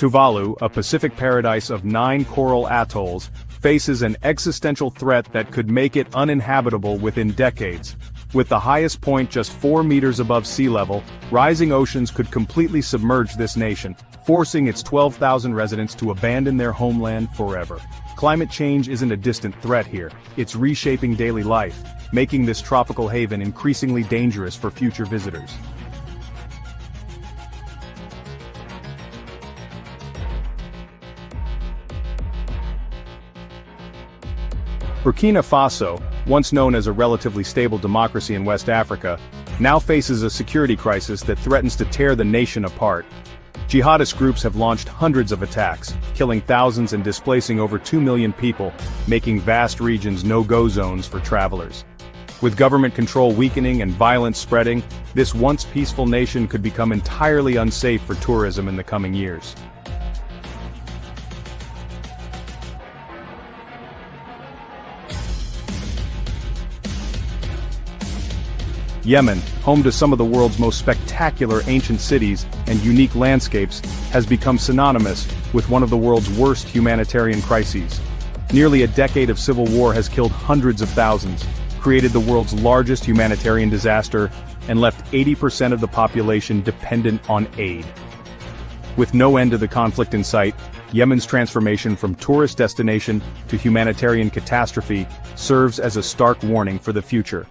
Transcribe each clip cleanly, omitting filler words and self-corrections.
Tuvalu, a Pacific paradise of 9 coral atolls, faces an existential threat that could make it uninhabitable within decades. With the highest point just 4 meters above sea level, rising oceans could completely submerge this nation, forcing its 12,000 residents to abandon their homeland forever. Climate change isn't a distant threat here, it's reshaping daily life, making this tropical haven increasingly dangerous for future visitors. Burkina Faso, once known as a relatively stable democracy in West Africa, now faces a security crisis that threatens to tear the nation apart. Jihadist groups have launched hundreds of attacks, killing thousands and displacing over 2 million people, making vast regions no-go zones for travelers. With government control weakening and violence spreading, this once peaceful nation could become entirely unsafe for tourism in the coming years. Yemen, home to some of the world's most spectacular ancient cities and unique landscapes, has become synonymous with one of the world's worst humanitarian crises. Nearly a decade of civil war has killed hundreds of thousands, created the world's largest humanitarian disaster, and left 80% of the population dependent on aid. With no end to the conflict in sight, Yemen's transformation from tourist destination to humanitarian catastrophe serves as a stark warning for the future.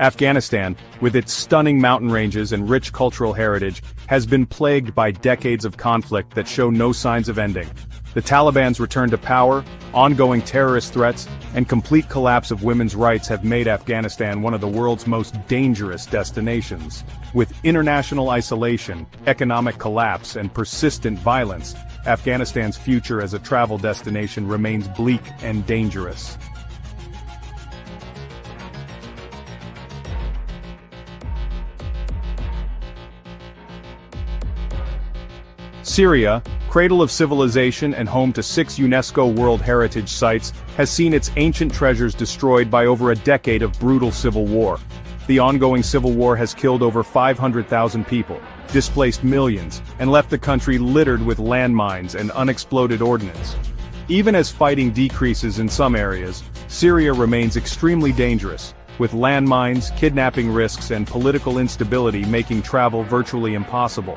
Afghanistan, with its stunning mountain ranges and rich cultural heritage, has been plagued by decades of conflict that show no signs of ending. The Taliban's return to power, ongoing terrorist threats, and complete collapse of women's rights have made Afghanistan one of the world's most dangerous destinations. With international isolation, economic collapse, and persistent violence, Afghanistan's future as a travel destination remains bleak and dangerous. Syria, cradle of civilization and home to 6 UNESCO World Heritage Sites, has seen its ancient treasures destroyed by over a decade of brutal civil war. The ongoing civil war has killed over 500,000 people, displaced millions, and left the country littered with landmines and unexploded ordnance. Even as fighting decreases in some areas, Syria remains extremely dangerous, with landmines, kidnapping risks, and political instability making travel virtually impossible.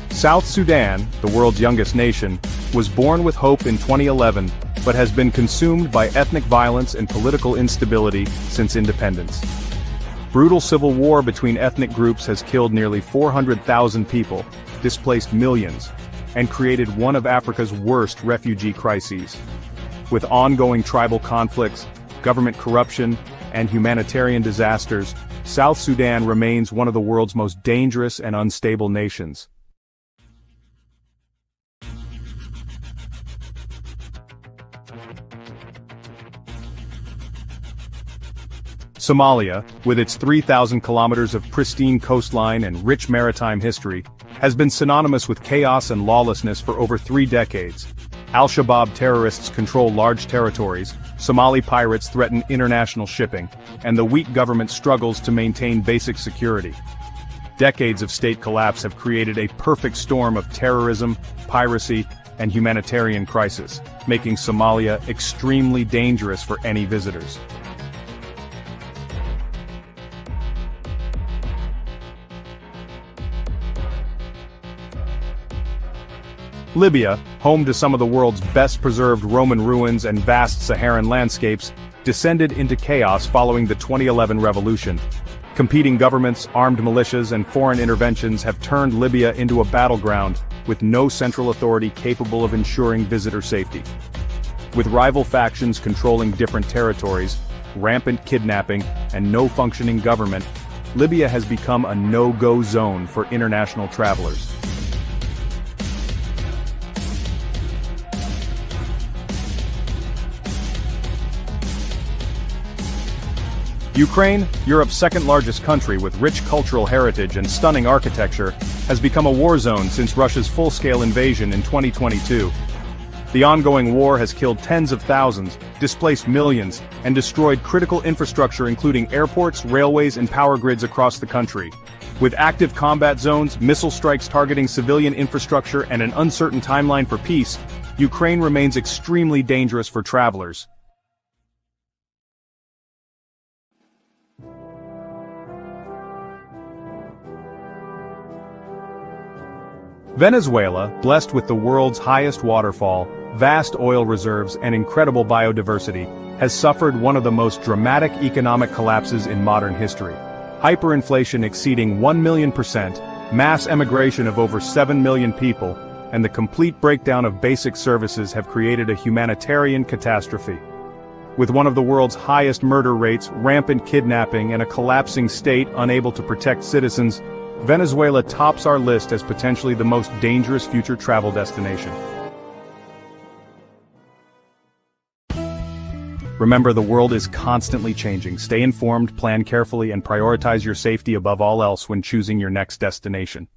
South Sudan, the world's youngest nation, was born with hope in 2011, but has been consumed by ethnic violence and political instability since independence. Brutal civil war between ethnic groups has killed nearly 400,000 people, displaced millions, and created one of Africa's worst refugee crises. With ongoing tribal conflicts, government corruption, and humanitarian disasters, South Sudan remains one of the world's most dangerous and unstable nations. Somalia, with its 3,000 kilometers of pristine coastline and rich maritime history, has been synonymous with chaos and lawlessness for over 3 decades. Al-Shabaab terrorists control large territories, Somali pirates threaten international shipping, and the weak government struggles to maintain basic security. Decades of state collapse have created a perfect storm of terrorism, piracy, and humanitarian crisis, making Somalia extremely dangerous for any visitors. Libya, home to some of the world's best-preserved Roman ruins and vast Saharan landscapes, descended into chaos following the 2011 revolution. Competing governments, armed militias, and foreign interventions have turned Libya into a battleground, with no central authority capable of ensuring visitor safety. With rival factions controlling different territories, rampant kidnapping, and no functioning government, Libya has become a no-go zone for international travelers. Ukraine, Europe's second-largest country with rich cultural heritage and stunning architecture, has become a war zone since Russia's full-scale invasion in 2022. The ongoing war has killed tens of thousands, displaced millions, and destroyed critical infrastructure including airports, railways, and power grids across the country. With active combat zones, missile strikes targeting civilian infrastructure, and an uncertain timeline for peace, Ukraine remains extremely dangerous for travelers. Venezuela, blessed with the world's highest waterfall, vast oil reserves, and incredible biodiversity, has suffered one of the most dramatic economic collapses in modern history. Hyperinflation exceeding 1 million%, mass emigration of over 7 million people, and the complete breakdown of basic services have created a humanitarian catastrophe. With one of the world's highest murder rates, rampant kidnapping, and a collapsing state unable to protect citizens, Venezuela tops our list as potentially the most dangerous future travel destination. Remember, the world is constantly changing. Stay informed, plan carefully, and prioritize your safety above all else when choosing your next destination.